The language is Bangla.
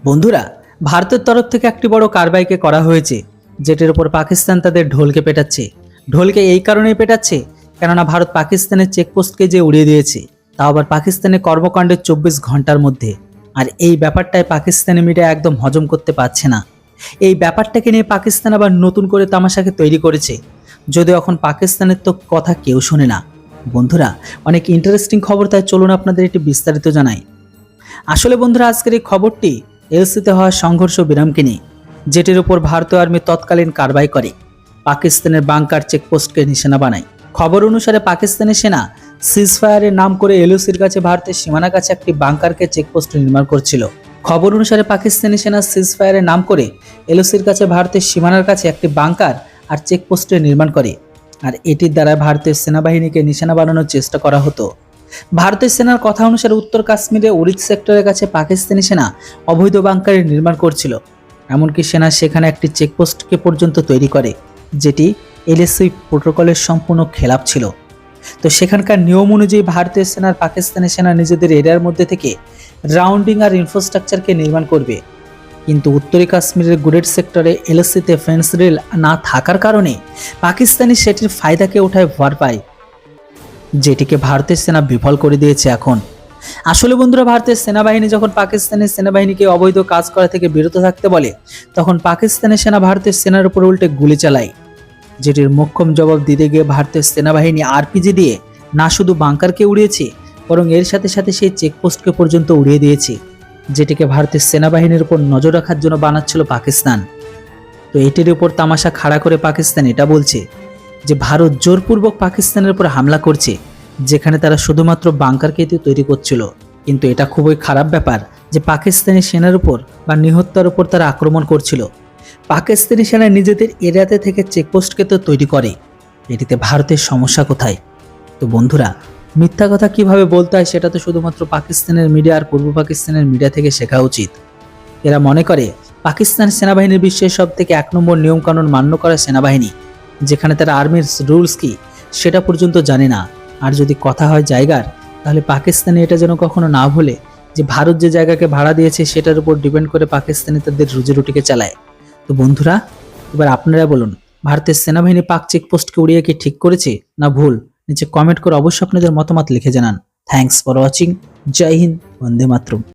বন্ধুরা, ভারতের তরফ থেকে একটি বড় কারবাইকে করা হয়েছে, যেটির উপর পাকিস্তান তাদের ঢোলকে পেটাচ্ছে। ঢোলকে এই কারণেই পেটাচ্ছে কেননা ভারত পাকিস্তানের চেকপোস্টকে যে উড়িয়ে দিয়েছে, তাও আবার পাকিস্তানের কর্মকাণ্ডের 24 ঘন্টার মধ্যে। আর এই ব্যাপারটায় পাকিস্তানি মিডিয়া একদম হজম করতে পারছে না। এই ব্যাপারটাকে নিয়ে পাকিস্তান আবার নতুন করে তামাশাকে তৈরি করেছে, যদিও এখন পাকিস্তানের তো কথা কেউ শোনে না। বন্ধুরা, অনেক ইন্টারেস্টিং খবর, তাই চলুন আপনাদের একটি বিস্তারিত জানাই। আসলে বন্ধুরা, আজকের এই খবরটি এলসিতে হওয়া সংঘর্ষ বিরামকে নিয়ে, যেটির উপর ভারতীয় আর্মি তৎকালীন কারবাই করে পাকিস্তানের বাংকার চেকপোস্টকে নিশানা বানায়। খবর অনুসারে পাকিস্তানি সেনা সিজফায়ারের নাম করে এলওসির কাছে ভারতের সীমানার কাছে একটি বাংকারকে চেকপোস্ট নির্মাণ করছিল। খবর অনুসারে পাকিস্তানি সেনা সিজফায়ারের নাম করে এলওসির কাছে ভারতের সীমানার কাছে একটি বাংকার আর চেকপোস্টের নির্মাণ করে, আর এটির দ্বারা ভারতের সেনাবাহিনীকে নিশানা বানানোর চেষ্টা করা হতো। ভারতের সেনার কথা অনুসারে উত্তর কাশ্মীরে উড়িদ সেক্টরের কাছে পাকিস্তানি সেনা অবৈধ বাংকারের নির্মাণ করছিল। এমনকি সেনা সেখানে একটি চেকপোস্টকে পর্যন্ত তৈরি করে, যেটি এলএসি প্রোটোকলের সম্পূর্ণ খেলাপ ছিল। তো সেখানকার নিয়ম অনুযায়ী ভারতীয় সেনার পাকিস্তানি সেনা নিজেদের এরিয়ার মধ্যে থেকে রাউন্ডিং আর ইনফ্রাস্ট্রাকচারকে নির্মাণ করবে, কিন্তু উত্তরি কাশ্মীরের গুরেড সেক্টরে এলএসিতে ফেন্স রেল না থাকার কারণে পাকিস্তানি সেটির ফায়দাকে ওঠায় ভর পায়, যেটিকে ভারতের সেনা বিফল করে দিয়েছে এখন। আসলে বন্ধুরা, ভারতের সেনাবাহিনী যখন পাকিস্তানের সেনাবাহিনীকে অবৈধ কাজ করা থেকে বিরত থাকতে বলে, তখন পাকিস্তানের সেনা ভারতের সেনার উপর উল্টে গুলি চালায়, যেটির মোক্ষম জবাব দিতে গিয়ে ভারতের সেনাবাহিনী আরপিজি দিয়ে না শুধু বাংকারকে উড়িয়েছে, বরং এর সাথে সাথে সেই চেকপোস্টকে পর্যন্ত উড়িয়ে দিয়েছে, যেটিকে ভারতের সেনাবাহিনীর উপর নজর রাখার জন্য বানাচ্ছিল পাকিস্তান। তো এটির উপর তামাশা খাড়া করে পাকিস্তান এটা বলছে যে ভারত জোরপূর্বক পাকিস্তানের উপর হামলা করছে, যেখানে তারা শুধুমাত্র বাংকারকে তৈরি করছিল। কিন্তু এটা খুবই খারাপ ব্যাপার যে পাকিস্তানি সেনার উপর বা নিহত্তার উপর তারা আক্রমণ করছিল। পাকিস্তানি সেনা নিজেদের এরিয়াতে থেকে চেকপোস্টকে তো তৈরি করে, এটিতে ভারতের সমস্যা কোথায়? তো বন্ধুরা, মিথ্যা কথা কিভাবে বলতে হয় সেটা তো শুধুমাত্র পাকিস্তানের মিডিয়া আর পূর্ব পাকিস্তানের মিডিয়া থেকে শেখা উচিত। এরা মনে করে পাকিস্তান সেনাবাহিনীর বিশ্বের সব থেকে 1 নম্বর নিয়মকানুন মান্য করা সেনাবাহিনী, যেখানে তারা আর্মির রুলস কি সেটা পর্যন্ত জানে না। আর যদি কথা হয় জায়গার, তাহলে পাকিস্তানি এটা যেন কখনো না ভুলে যে ভারত যে জায়গাকে ভাড়া দিয়েছে সেটার উপর ডিপেন্ড করে পাকিস্তানি তাদের রুজিরুটিকে চালায়। তো বন্ধুরা, এবার আপনারা বলুন, ভারতের সেনাবাহিনী পাক চেকপোস্টকে উড়িয়ে কি ঠিক করেছে না ভুল? নিচে কমেন্ট করে অবশ্যই আপনাদের মতামত লিখে জানান। Thanks for watching. জয় হিন্দ, বন্দে মাতরম।